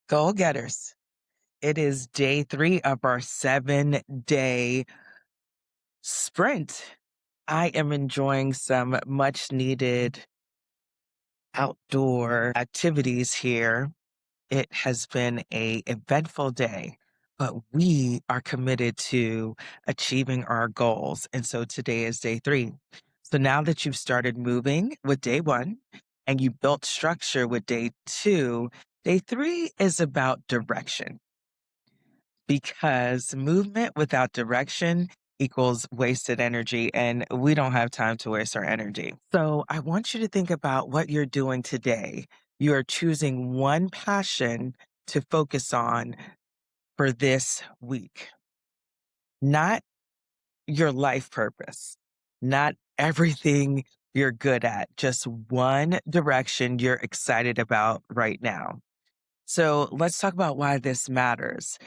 Goal getters. It is day 3 of our 7-day sprint. I am enjoying some much needed outdoor activities here. It has been a eventful day, but we are committed to achieving our goals. And so today is day 3. So now that you've started moving with day 1 and you built structure with day 2, day 3 is about direction. Because movement without direction equals wasted energy, and we don't have time to waste our energy. So I want you to think about what you're doing today. You are choosing one passion to focus on for this week, not your life purpose, not everything you're good at, just one direction you're excited about right now. So let's talk about why this matters.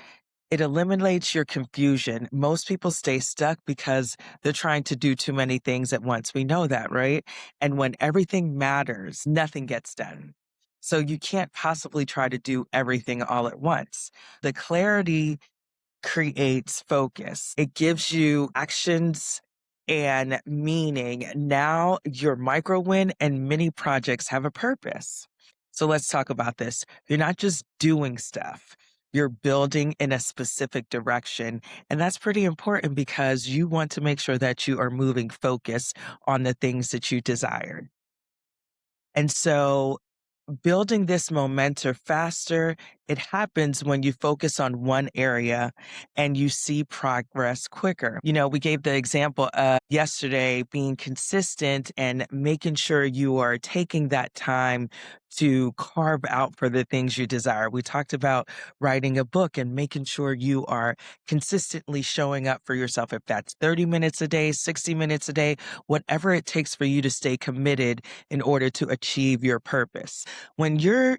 It eliminates your confusion. Most people stay stuck because they're trying to do too many things at once. We know that, right? And when everything matters, nothing gets done. So you can't possibly try to do everything all at once. The clarity creates focus. It gives you actions and meaning. Now your micro win and mini projects have a purpose. So let's talk about this. You're not just doing stuff. You're building in a specific direction. And that's pretty important because you want to make sure that you are moving focus on the things that you desire. And so building this momentum faster, it happens when you focus on one area and you see progress quicker. We gave the example of yesterday being consistent and making sure you are taking that time to carve out for the things you desire. We talked about writing a book and making sure you are consistently showing up for yourself. If that's 30 minutes a day, 60 minutes a day, whatever it takes for you to stay committed in order to achieve your purpose. When you're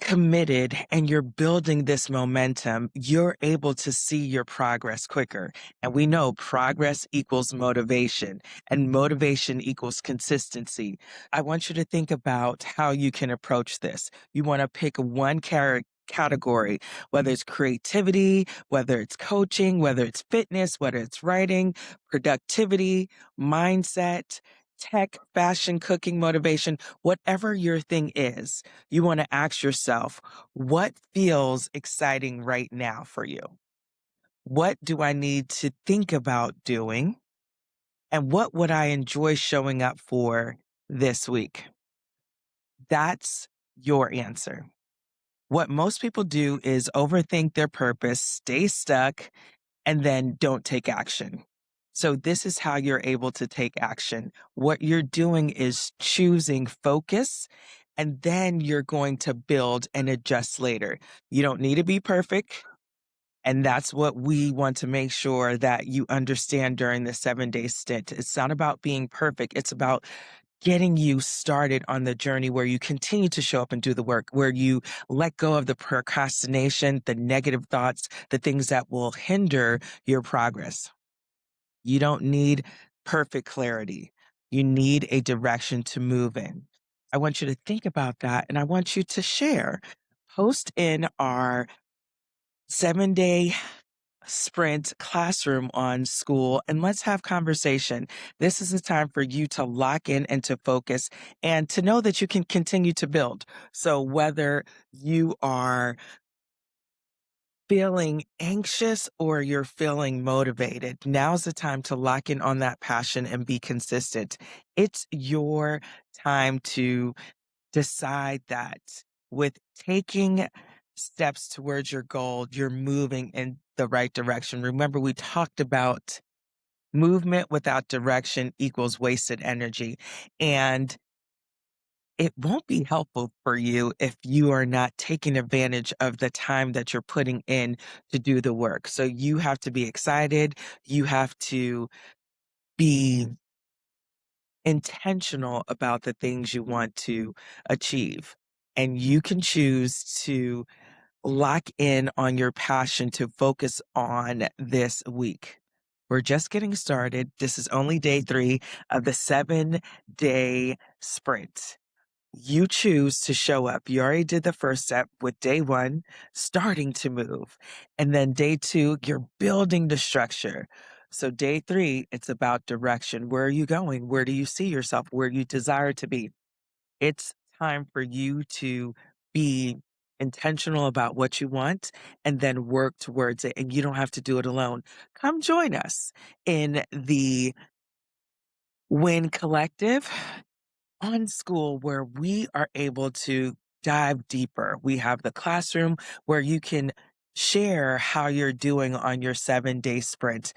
committed and you're building this momentum, you're able to see your progress quicker. And we know progress equals motivation and motivation equals consistency. I want you to think about how you can approach this. You want to pick one category, whether it's creativity, whether it's coaching, whether it's fitness, whether it's writing, productivity, mindset, tech, fashion, cooking, motivation, whatever your thing is, you want to ask yourself, what feels exciting right now for you? What do I need to think about doing? And what would I enjoy showing up for this week? That's your answer. What most people do is overthink their purpose, stay stuck, and then don't take action. So this is how you're able to take action. What you're doing is choosing focus, and then you're going to build and adjust later. You don't need to be perfect. And that's what we want to make sure that you understand during the 7-day stint. It's not about being perfect. It's about getting you started on the journey where you continue to show up and do the work, where you let go of the procrastination, the negative thoughts, the things that will hinder your progress. You don't need perfect clarity. You need a direction to move in. I want you to think about that and I want you to share. Post in our 7-day sprint classroom on school and let's have conversation. This is a time for you to lock in and to focus and to know that you can continue to build. So whether you are feeling anxious or you're feeling motivated, now's the time to lock in on that passion and be consistent. It's your time to decide that with taking steps towards your goal, you're moving in the right direction. Remember, we talked about movement without direction equals wasted energy. And it won't be helpful for you if you are not taking advantage of the time that you're putting in to do the work. So you have to be excited. You have to be intentional about the things you want to achieve. And you can choose to lock in on your passion to focus on this week. We're just getting started. This is only day 3 of the 7-day sprint. You choose to show up. You already did the first step with day one, starting to move. And then day two, you're building the structure. So day three, it's about direction. Where are you going? Where do you see yourself? Where do you desire to be? It's time for you to be intentional about what you want and then work towards it. And you don't have to do it alone. Come join us in the Win Collective on school where we are able to dive deeper. We have the classroom where you can share how you're doing on your 7-day sprint.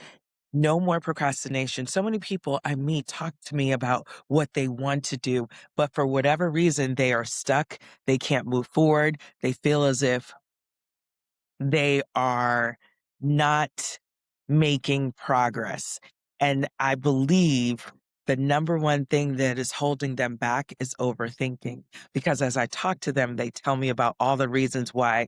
No more procrastination. So many people I meet talk to me about what they want to do, but for whatever reason, they are stuck. They can't move forward. They feel as if they are not making progress. And I believe the number one thing that is holding them back is overthinking. Because as I talk to them, they tell me about all the reasons why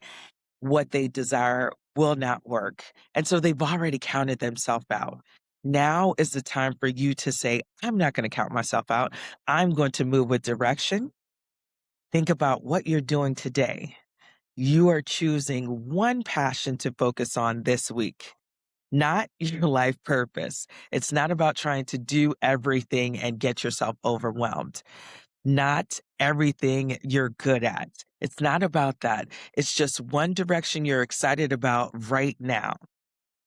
what they desire will not work. And so they've already counted themselves out. Now is the time for you to say, I'm not going to count myself out. I'm going to move with direction. Think about what you're doing today. You are choosing one passion to focus on this week, not your life purpose. It's not about trying to do everything and get yourself overwhelmed. Not everything you're good at. It's not about that. It's just one direction you're excited about right now.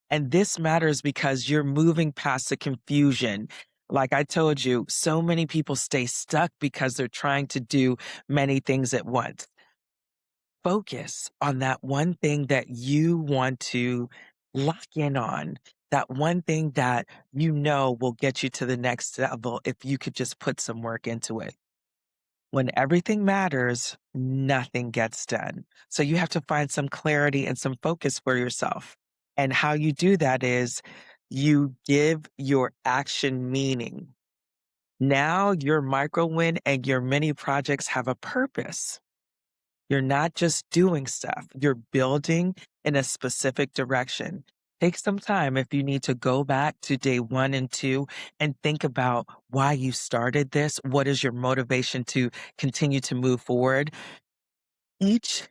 And this matters because you're moving past the confusion. Like I told you, so many people stay stuck because they're trying to do many things at once. Focus on that one thing that you want to lock in on, that one thing that you know will get you to the next level if you could just put some work into it. When everything matters, nothing gets done. So you have to find some clarity and some focus for yourself. And how you do that is you give your action meaning. Now your micro win and your mini projects have a purpose. You're not just doing stuff, you're building in a specific direction. Take some time if you need to go back to day one and two and think about why you started this. What is your motivation to continue to move forward? Each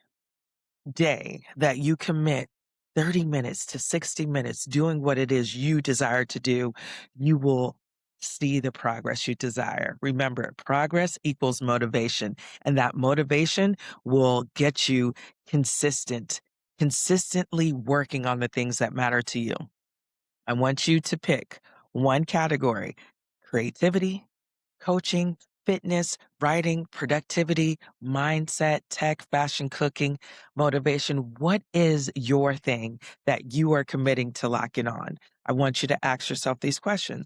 day that you commit 30 minutes to 60 minutes doing what it is you desire to do, you will see the progress you desire. Remember, progress equals motivation, and that motivation will get you consistently working on the things that matter to you. I want you to pick one category: creativity, coaching, fitness, writing, productivity, mindset, tech, fashion, cooking, motivation. What is your thing that you are committing to locking on? I want you to ask yourself these questions.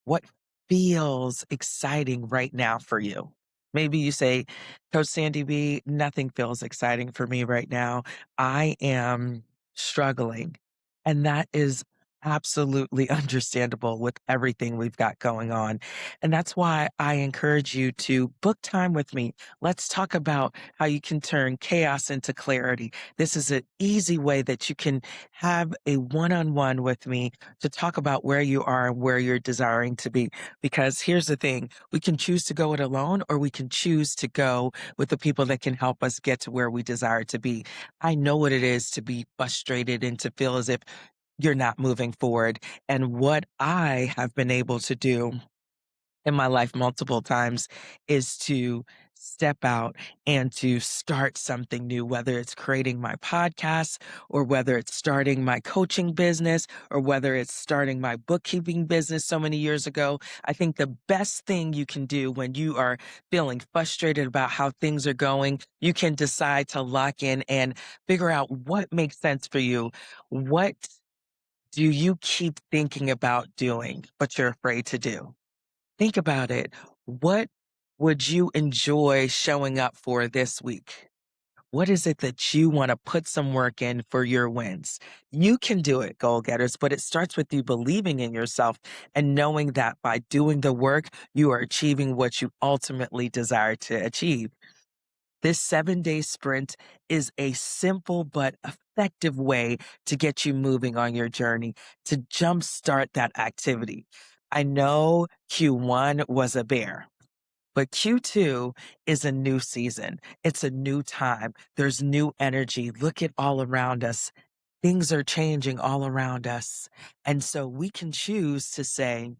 What feels exciting right now for you? Maybe you say, Coach Sandy B, nothing feels exciting for me right now. I am struggling. And that is absolutely understandable with everything we've got going on. And that's why I encourage you to book time with me. Let's talk about how you can turn chaos into clarity. This is an easy way that you can have a one-on-one with me to talk about where you are and where you're desiring to be. Because here's the thing, we can choose to go it alone or we can choose to go with the people that can help us get to where we desire to be. I know what it is to be frustrated and to feel as if you're not moving forward. And what I have been able to do in my life multiple times is to step out and to start something new, whether it's creating my podcast or whether it's starting my coaching business or whether it's starting my bookkeeping business so many years ago. I think the best thing you can do when you are feeling frustrated about how things are going, you can decide to lock in and figure out what makes sense for you. What do you keep thinking about doing, but you're afraid to do? Think about it. What would you enjoy showing up for this week? What is it that you want to put some work in for your wins? You can do it, goal getters, but it starts with you believing in yourself and knowing that by doing the work, you are achieving what you ultimately desire to achieve. This 7-day sprint is a simple but effective way to get you moving on your journey, to jumpstart that activity. I know Q1 was a bear. But Q2 is a new season. It's a new time. There's new energy. Look at all around us. Things are changing all around us. And so we can choose to say,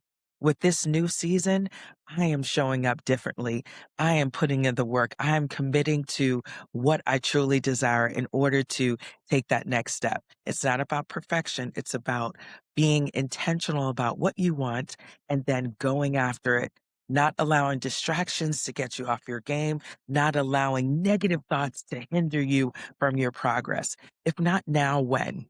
with this new season, I am showing up differently. I am putting in the work. I am committing to what I truly desire in order to take that next step. It's not about perfection. It's about being intentional about what you want and then going after it, not allowing distractions to get you off your game, not allowing negative thoughts to hinder you from your progress. If not now, when?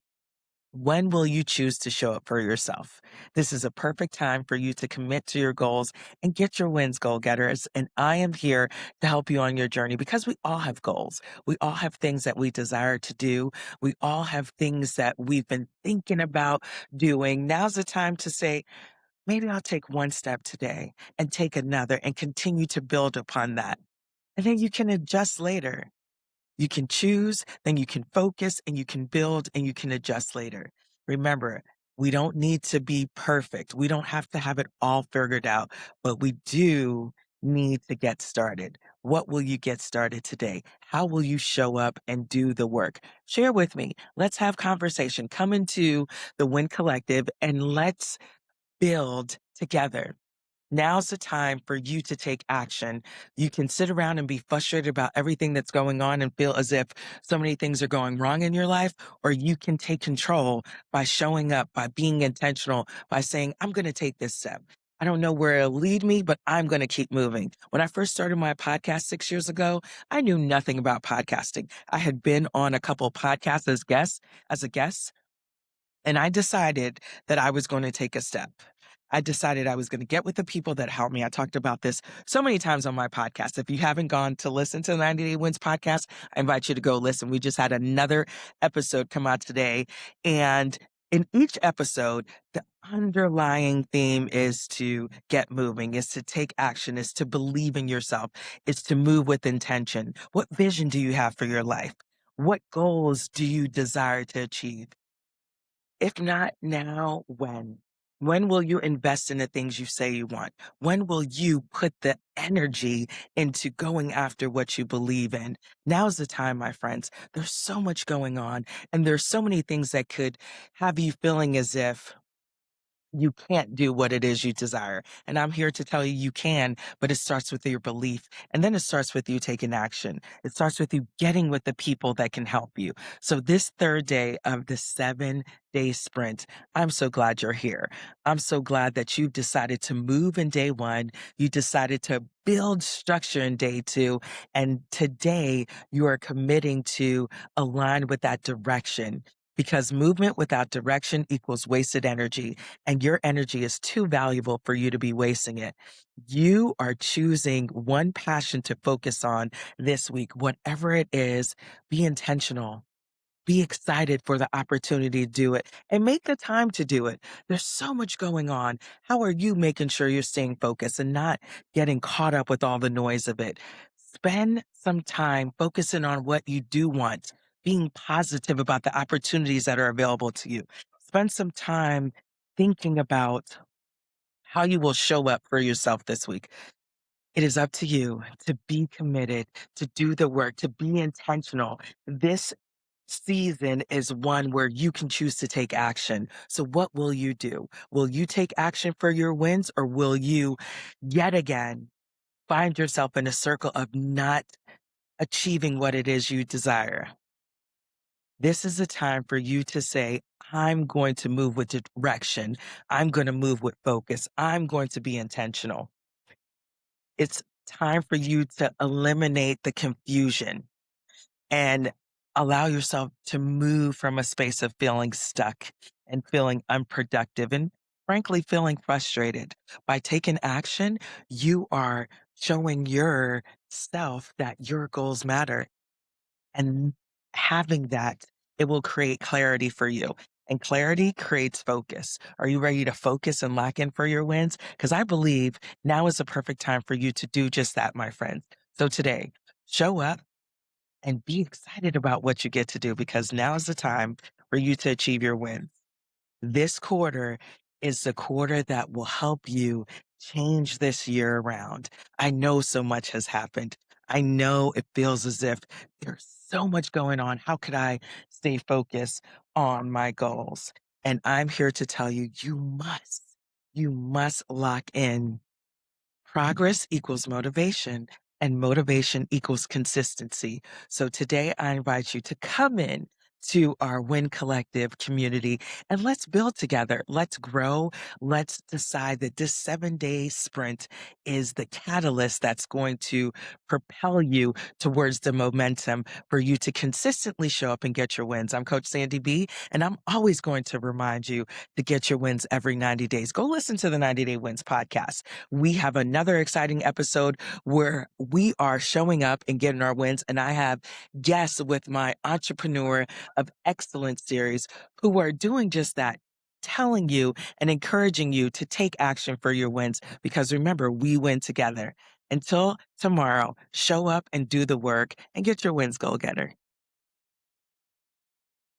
When will you choose to show up for yourself? This is a perfect time for you to commit to your goals and get your wins, goal getters. And I am here to help you on your journey because we all have goals. We all have things that we desire to do. We all have things that we've been thinking about doing. Now's the time to say, maybe I'll take one step today and take another and continue to build upon that. And then you can adjust later. You can choose, then you can focus and you can build and you can adjust later. Remember, we don't need to be perfect. We don't have to have it all figured out, but we do need to get started. What will you get started today? How will you show up and do the work? Share with me. Let's have conversation. Come into the Win Collective and let's build together. Now's the time for you to take action. You can sit around and be frustrated about everything that's going on and feel as if so many things are going wrong in your life, or you can take control by showing up, by being intentional, by saying, I'm going to take this step. I don't know where it'll lead me, but I'm going to keep moving. When I first started my podcast 6 years ago, I knew nothing about podcasting. I had been on a couple of podcasts as a guest, and I decided that I was going to take a step. I decided I was going to get with the people that helped me. I talked about this so many times on my podcast. If you haven't gone to listen to the 90 Day Wins podcast, I invite you to go listen. We just had another episode come out today. And in each episode, the underlying theme is to get moving, is to take action, is to believe in yourself, is to move with intention. What vision do you have for your life? What goals do you desire to achieve? If not now, when? When will you invest in the things you say you want? When will you put the energy into going after what you believe in? Now's the time, my friends. There's so much going on, and there's so many things that could have you feeling as if you can't do what it is you desire. And I'm here to tell you you can, but it starts with your belief. And then it starts with you taking action. It starts with you getting with the people that can help you. So this third day of the 7-day sprint, I'm so glad you're here. I'm so glad that you've decided to move in day one. You decided to build structure in day two. And today you are committing to align with that direction. Because movement without direction equals wasted energy, and your energy is too valuable for you to be wasting it. You are choosing one passion to focus on this week, whatever it is. Be intentional. Be excited for the opportunity to do it and make the time to do it. There's so much going on. How are you making sure you're staying focused and not getting caught up with all the noise of it? Spend some time focusing on what you do want, being positive about the opportunities that are available to you. Spend some time thinking about how you will show up for yourself this week. It is up to you to be committed, to do the work, to be intentional. This season is one where you can choose to take action. So what will you do? Will you take action for your wins, or will you yet again find yourself in a circle of not achieving what it is you desire? This is a time for you to say, I'm going to move with direction. I'm going to move with focus. I'm going to be intentional. It's time for you to eliminate the confusion and allow yourself to move from a space of feeling stuck and feeling unproductive and frankly feeling frustrated. By taking action, you are showing yourself that your goals matter. And having that, it will create clarity for you. And clarity creates focus. Are you ready to focus and lock in for your wins? Because I believe now is the perfect time for you to do just that, my friends. So today, show up and be excited about what you get to do, because now is the time for you to achieve your wins. This quarter is the quarter that will help you change this year around. I know so much has happened. I know it feels as if there's so much going on. How could I stay focused on my goals? And I'm here to tell you, you must lock in. Progress equals motivation, and motivation equals consistency. So today I invite you to come in to our Win Collective community and let's build together. Let's grow. Let's decide that this 7-day sprint is the catalyst that's going to propel you towards the momentum for you to consistently show up and get your wins. I'm Coach Sandy B, and I'm always going to remind you to get your wins every 90 days. Go listen to the 90 Day Wins podcast. We have another exciting episode where we are showing up and getting our wins. And I have guests with my Entrepreneur of Excellence series who are doing just that. Telling you and encouraging you to take action for your wins because remember, we win together. Until tomorrow, show up and do the work and get your wins, Go Getter.